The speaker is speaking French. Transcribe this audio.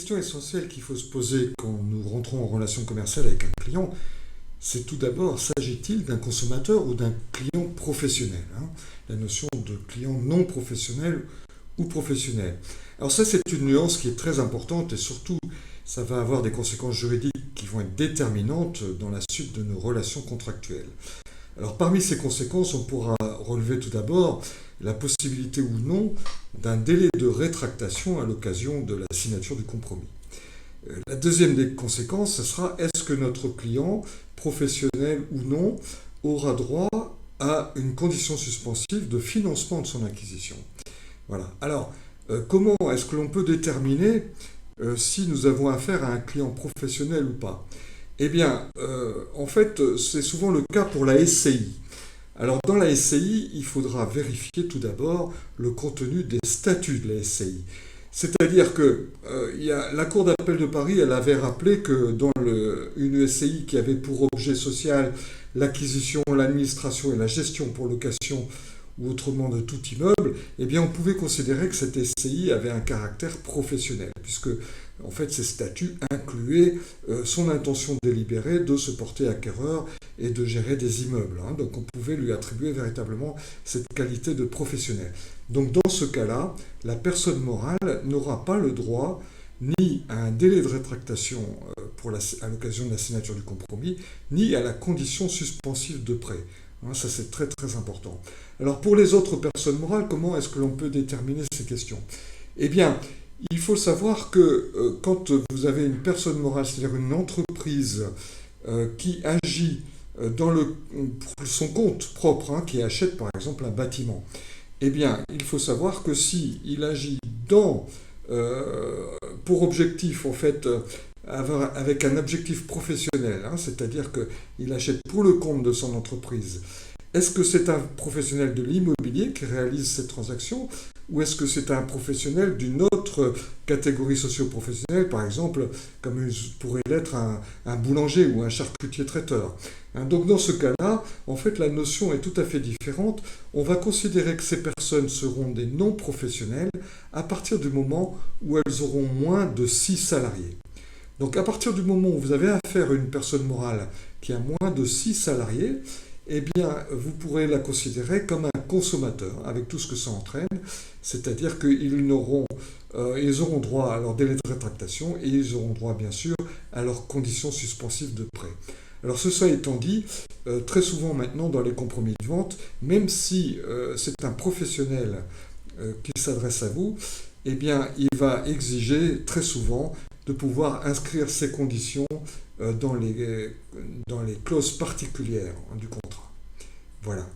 question essentielle qu'il faut se poser quand nous rentrons en relation commerciale avec un client, c'est tout d'abord, s'agit-il d'un consommateur ou d'un client professionnel, hein? La notion de client non professionnel ou professionnel. Alors ça, c'est une nuance qui est très importante et surtout, ça va avoir des conséquences juridiques qui vont être déterminantes dans la suite de nos relations contractuelles. Alors parmi ces conséquences, on pourra relever tout d'abord la possibilité ou non d'un délai de rétractation à l'occasion de la signature du compromis. La deuxième des conséquences, ce sera est-ce que notre client, professionnel ou non, aura droit à une condition suspensive de financement de son acquisition. Voilà. Alors, comment est-ce que l'on peut déterminer si nous avons affaire à un client professionnel ou pas? Eh bien, en fait, c'est souvent le cas pour la SCI. Alors, dans la SCI, il faudra vérifier tout d'abord le contenu des statuts de la SCI. C'est-à-dire que la Cour d'appel de Paris, elle avait rappelé que dans une SCI qui avait pour objet social l'acquisition, l'administration et la gestion pour location ou autrement de tout immeuble, eh bien on pouvait considérer que cette SCI avait un caractère professionnel, puisque en fait ces statuts incluaient son intention délibérée de se porter acquéreur et de gérer des immeubles, hein. Donc on pouvait lui attribuer véritablement cette qualité de professionnel. Donc dans ce cas-là, la personne morale n'aura pas le droit ni à un délai de rétractation à l'occasion de la signature du compromis, ni à la condition suspensive de prêt. Hein, ça c'est très très important. Alors pour les autres personnes morales, comment est-ce que l'on peut déterminer ces questions? Eh bien, il faut savoir que quand vous avez une personne morale, c'est-à-dire une entreprise qui agit pour son compte propre, hein, qui achète par exemple un bâtiment, eh bien, il faut savoir que si il agit pour objectif, en fait, avec un objectif professionnel, hein, c'est-à-dire qu'il achète pour le compte de son entreprise, est-ce que c'est un professionnel de l'immobilier qui réalise cette transaction ou est-ce que c'est un professionnel d'une autre catégorie socio-professionnelle, par exemple, comme pourrait l'être un boulanger ou un charcutier traiteur, hein? Donc dans ce cas-là, en fait, la notion est tout à fait différente. On va considérer que ces personnes seront des non-professionnels à partir du moment où elles auront moins de 6 salariés. Donc à partir du moment où vous avez affaire à une personne morale qui a moins de 6 salariés, eh bien, vous pourrez la considérer comme un consommateur, avec tout ce que ça entraîne, c'est-à-dire qu'ils auront droit à leur délai de rétractation et ils auront droit, bien sûr, à leurs conditions suspensives de prêt. Alors, cela étant dit, très souvent maintenant, dans les compromis de vente, même si c'est un professionnel qui s'adresse à vous, eh bien, il va exiger très souvent de pouvoir inscrire ces conditions dans les clauses particulières, hein, du contrat. Voilà.